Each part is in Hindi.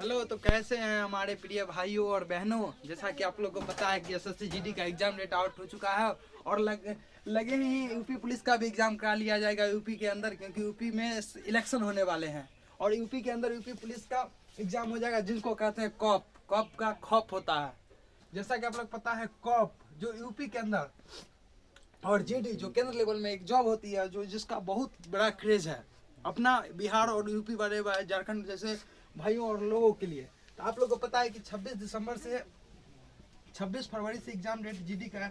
हेलो, तो कैसे हैं हमारे प्रिय भाइयों और बहनों। जैसा कि आप लोग को पता है कि एसएससी जीडी का एग्जाम डेट आउट हो चुका है और लगे ही यूपी पुलिस का भी एग्जाम करा लिया जाएगा यूपी के अंदर, क्योंकि यूपी में इलेक्शन होने वाले हैं और यूपी के अंदर यूपी पुलिस का एग्जाम हो जाएगा, जिनको कहते हैं कॉप। कॉप का खौफ होता है। जैसा कि आप लोग पता है, कॉप जो यूपी के अंदर और जीडी जो केंद्र लेवल में एक जॉब होती है, जो जिसका बहुत बड़ा क्रेज है अपना बिहार और यूपी वाले झारखंड जैसे भाइयों और लोगों के लिए। तो आप लोगों को पता है कि 26 फरवरी से एग्जाम डेट जीडी का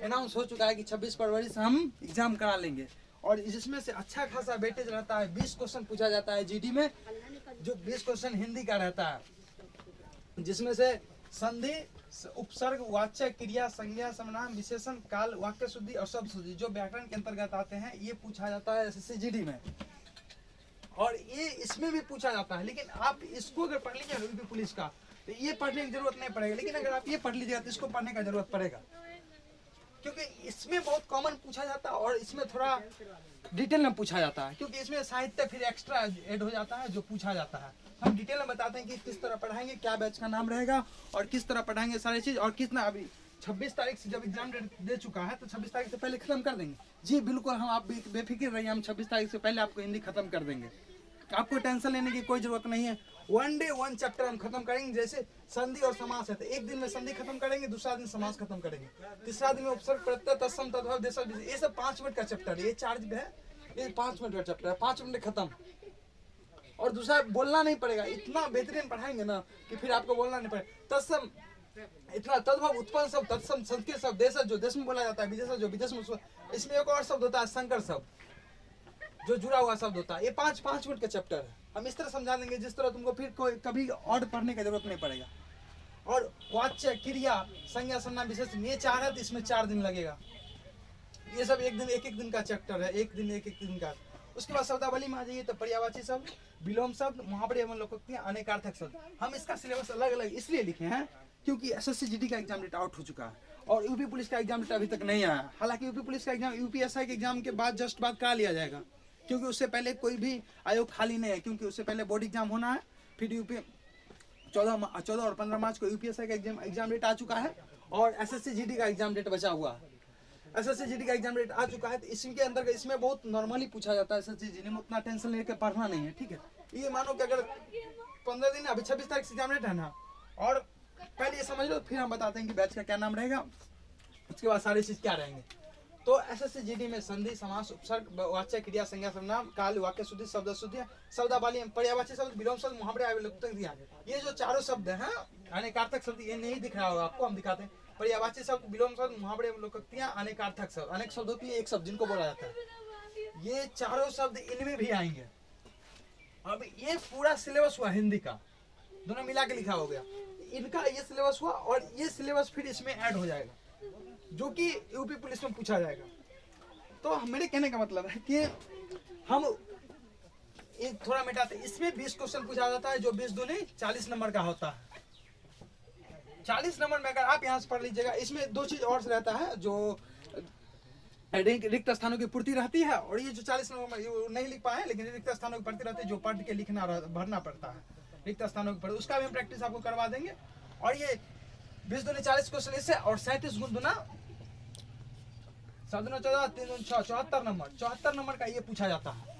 अनाउंस हो चुका है कि 26 फरवरी से हम एग्जाम करा लेंगे। और जिसमें से अच्छा खासा वेटेज रहता है, 20 क्वेश्चन पूछा जाता है जीडी में, जो 20 क्वेश्चन हिंदी का रहता है, जिसमें से संधि, उपसर्ग, वाच्य, क्रिया, संज्ञा, सर्वनाम, विशेषण, काल, वाक्य शुद्धि और शब्द शुद्धि जो व्याकरण के अंतर्गत आते हैं, ये पूछा जाता है एसएससी जीडी में। और ये इसमें भी पूछा जाता है, लेकिन आप इसको अगर पढ़ लीजिए यूपी पुलिस का, तो ये पढ़ने की जरूरत नहीं पड़ेगा। लेकिन अगर आप ये पढ़ लीजिएगा तो इसको पढ़ने का जरूरत पड़ेगा, क्योंकि इसमें बहुत कॉमन पूछा जाता है और इसमें थोड़ा डिटेल में पूछा जाता है, क्योंकि इसमें साहित्य फिर एक्स्ट्रा ऐड हो जाता है जो पूछा जाता है। हम डिटेल में बताते हैं कि किस तरह पढ़ाएंगे, क्या बैच का नाम रहेगा और किस तरह पढ़ाएंगे सारी चीज, और कितना अभी 26 तारीख से जब एग्जाम डेट दे चुका है तो 26 तारीख से पहले खत्म कर देंगे। जी बिल्कुल, हम आप बेफिक्र रहिए, हम 26 तारीख से पहले आपको हिंदी खत्म कर देंगे। आपको टेंशन लेने की कोई जरूरत नहीं है। वन डे वन चैप्टर हम खत्म करेंगे। जैसे संधि और समास है तो एक दिन में संधि खत्म करेंगे, दूसरा दिन समास खत्म करेंगे, तीसरा दिन में उपसर्ग, प्रत्यय, तत्सम, तद्भव, देशज, ये सब 5 मिनट का चैप्टर है। ये चार्ज है, ये 5 मिनट का चैप्टर है, 5 मिनट खत्म। और दूसरा बोलना नहीं पड़ेगा, इतना बेहतरीन पढ़ाएंगे ना कि फिर आपको बोलना नहीं पड़ेगा। तत्सम इतना, तद्भव उत्पन्न शब्द, तत्सम संस्कृत शब्द, देशज जो देश में बोला जाता है, विदेशज जो विदेश में, इसमें एक और शब्द होता है संकर शब्द जो जुड़ा हुआ शब्द होता है। ये 5 मिनट का चैप्टर है। हम इस तरह समझा देंगे जिस तरह तुमको फिर कोई कभी और पढ़ने की जरूरत नहीं पड़ेगा। और वाच्य, क्रिया, संज्ञा, सर्वनाम, विशेषण, ये 4 है तो इसमें 4 दिन लगेगा। ये सब एक दिन का चैप्टर है, एक दिन का। उसके बाद शब्दावली में आ जाइए तो पर्यायवाची शब्द, विलोम शब्द, मुहावरे एवं लोकोक्तियां, अनेकार्थक शब्द। हम इसका सिलेबस अलग अलग इसलिए लिखे हैं क्योंकि एसएससी जीडी का एग्जाम डेट आउट हो चुका है और यूपी पुलिस का एग्जाम डेट अभी तक नहीं आया। हालांकि यूपी पुलिस का एग्जाम यूपीएसआई के एग्जाम के बाद जस्ट बाद करा लिया जाएगा, क्योंकि उससे पहले कोई भी आयोग खाली नहीं है, क्योंकि उससे पहले बोर्ड एग्जाम होना है। फिर यूपी 14 और 15 मार्च को यूपीएसआई का एग्जाम डेट आ चुका है और एसएससी जीडी का एग्जाम डेट बचा हुआ है। एसएससी जीडी का एग्जाम डेट आ चुका है तो इसके अंदर इसमें बहुत नॉर्मली पूछा जाता है। एसएससी जीडी में उतना टेंशन लेकर पढ़ना नहीं है, ठीक है। ये मानो कि अगर 15 दिन, अभी 26 तारीख से एग्जाम डेट है ना, और पहले ये समझ लो, फिर हम बताते हैं कि बैच का क्या नाम रहेगा, उसके बाद सारी चीज क्या रहेंगे। तो एसएससी जीडी में संधि, समास, उपसर्ग, वाच्य, क्रिया, संज्ञा, सर्वनाम, काल, वाक्य शुद्धि, शब्द शुद्धि, शब्दावली, पर्यायवाची शब्द, विलोम शब्द, मुहावरे, लोकोक्तियां, ये जो चारों शब्द हैं, अनेकार्थक शब्द, ये नहीं दिख रहा होगा आपको, हम दिखाते हैं। पर्यायवाची शब्द, विलोम शब्द, मुहावरे, लोकोक्तियां, अनेकार्थक शब्द, अनेक शब्द होती है, एक शब्द जिनको बोला जाता है। ये चारों शब्द इनमें भी आएंगे। अब ये पूरा सिलेबस हुआ हिंदी का, दोनों मिला के लिखा हो गया। इनका ये सिलेबस हुआ और ये सिलेबस फिर इसमें ऐड हो जाएगा, जो कि यूपी पुलिस में पूछा जाएगा। तो मेरे कहने का मतलब है कि हम एक थोड़ा मिटाते, इसमें 20 क्वेश्चन पूछा जाता है, जो 20 दूनी 40 नंबर का होता है। 40 नंबर में अगर आप यहाँ से पढ़ लीजिएगा, इसमें 2 चीज और रहता है, जो रिक्त स्थानों की पूर्ति रहती है, और ये जो 40 नंबर में नहीं लिख पाए, लेकिन रिक्त स्थानों की पूर्ति रहती है, जो पढ़ के लिखना भरना पड़ता है रिक्त स्थानों की, उसका भी हम प्रैक्टिस आपको करवा देंगे। और ये 20 दूनी 40 क्वेश्चन इससे, और 37 गुण दूना 7 दूना 14, 3 दूना 6, 74 नंबर, 74 नंबर का ये पूछा जाता है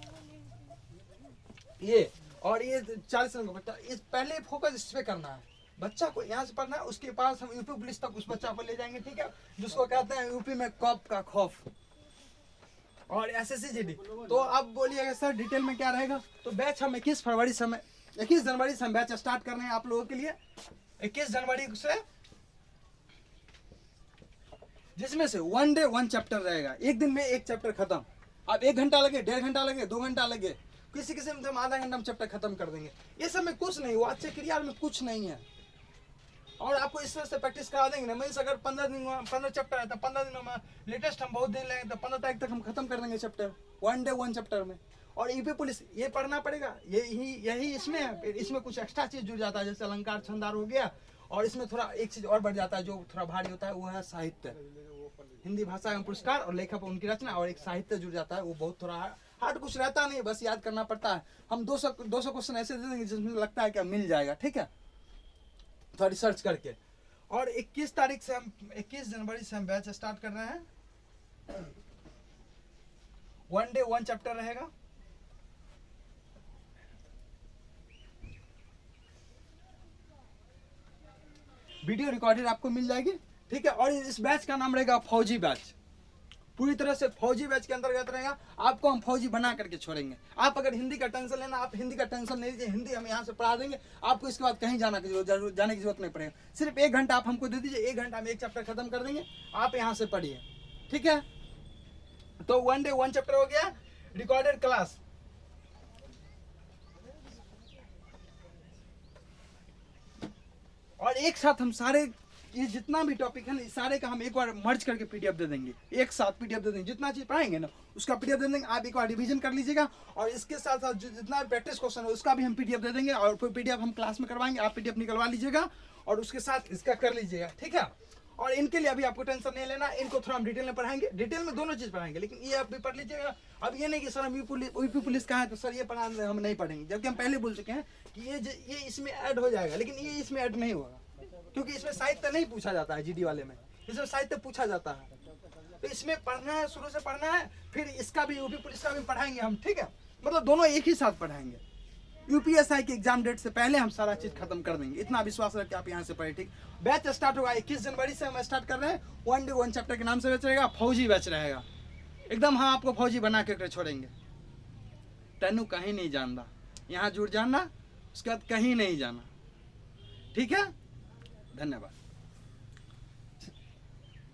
ये। और ये 40 नंबर, इस पहले फोकस इस पे करना है, बच्चा को यहाँ से पढ़ना है, उसके पास हम यूपी पुलिस तक उस बच्चा को ले जाएंगे, ठीक है, जिसको कहते हैं यूपी में कॉप का खौफ। और एसएससी जीडी, तो अब बोलिएगा सर डिटेल में क्या रहेगा। तो बैच हम 21 जनवरी से हम बैच स्टार्ट कर रहे हैं आप लोगों के लिए, 21 जनवरी से, जिसमें से वन डे वन चैप्टर रहेगा, एक दिन में एक चैप्टर खत्म। अब 1 घंटा लगे, 1.5 घंटा लगे, 2 घंटा लगे, किसी में हम आधा घंटा में चैप्टर खत्म कर देंगे। ये सब में कुछ नहीं, वाच्य क्रिया में कुछ नहीं है, और आपको इस तरह से प्रैक्टिस करा देंगे ना। मीन्स अगर 15 चैप्टर है तो 15 दिनों में, लेटेस्ट हम बहुत दिन लगेंगे तो 15 तारीख तक हम खत्म कर देंगे chapter, one day one chapter में। और यूपी पुलिस ये पढ़ना पड़ेगा, यही इसमें है। इसमें कुछ एक्स्ट्रा चीज जुड़ जाता है, जैसे अलंकार, छंदार हो गया, और इसमें थोड़ा एक चीज और बढ़ जाता है जो थोड़ा भारी होता है, वो है साहित्य, हिंदी भाषा एवं पुरस्कार और लेखक उनकी रचना, और एक साहित्य जुड़ जाता है, वो बहुत थोड़ा हार्ड कुछ रहता नहीं, बस याद करना पड़ता है। हम 200 क्वेश्चन ऐसे दे देंगे जिसमें लगता है कि मिल जाएगा, ठीक है, थोड़ा रिसर्च करके। और 21 जनवरी से हम बैच स्टार्ट कर रहे हैं। 1 डे 1 चैप्टर रहेगा। वीडियो रिकॉर्डेड आपको मिल जाएगी, ठीक है। और इस बैच का नाम रहेगा फौजी बैच, पूरी तरह से फौजी बैच के अंतर्गत रहेगा। आपको हम फौजी बना करके छोड़ेंगे। आप अगर हिंदी का टेंशन लेना, आप हिंदी का टेंशन नहीं लीजिए, हिंदी हम यहाँ से पढ़ा देंगे, आपको इसके बाद कहीं जाने की जरूरत नहीं पड़ेगा। सिर्फ 1 घंटा आप हमको दे दीजिए, 1 घंटा में 1 चैप्टर खत्म कर देंगे, आप यहाँ से पढ़िए, ठीक है। तो 1 डे 1 चैप्टर हो गया, रिकॉर्डेड क्लास। और एक साथ हम सारे ये जितना भी टॉपिक है ना, सारे का हम एक बार मर्ज करके पीडीएफ दे देंगे, एक साथ पीडीएफ दे देंगे। जितना चीज पढ़ाएंगे ना उसका पीडीएफ दे देंगे, आप एक बार रिवीजन कर लीजिएगा। और इसके साथ साथ जितना प्रैक्टिस क्वेश्चन है उसका भी हम पीडीएफ दे देंगे, और फिर पीडीएफ हम क्लास में करवाएंगे, आप पीडीएफ निकलवा लीजिएगा और उसके साथ इसका कर लीजिएगा, ठीक है। और इनके लिए अभी आपको टेंशन नहीं लेना, इनको थोड़ा हम डिटेल में पढ़ाएंगे, डिटेल में दोनों चीज पढ़ाएंगे, लेकिन ये आप भी पढ़ लीजिएगा। अब ये नहीं कि सर हम यूपी पुलिस का है तो सर ये पढ़ा हम नहीं पढ़ेंगे, जबकि हम पहले बोल चुके हैं कि ये इसमें ऐड हो जाएगा, लेकिन ये इसमें ऐड नहीं होगा, क्योंकि इसमें साहित्य नहीं पूछा जाता है। जीडी वाले में इसमें साहित्य पूछा जाता है, तो इसमें पढ़ना है, शुरू से पढ़ना है, फिर इसका भी यूपी पुलिस का भी पढ़ाएंगे हम, ठीक है। मतलब दोनों एक ही साथ पढ़ाएंगे। यूपीएसआई की एग्जाम डेट से पहले हम सारा चीज खत्म कर देंगे, इतना विश्वास रख के आप यहाँ से पढ़े, ठीक। बैच स्टार्ट होगा 21 जनवरी से, हम स्टार्ट कर रहे हैं। 1 डे 1 चैप्टर के नाम से बैच रहेगा, फौजी बैच रहेगा एकदम। हाँ, आपको फौजी बना के छोड़ेंगे। तेनू कहीं नहीं जानना, यहाँ जुड़ जाना, उसके बाद कहीं नहीं जाना, ठीक है। धन्यवाद।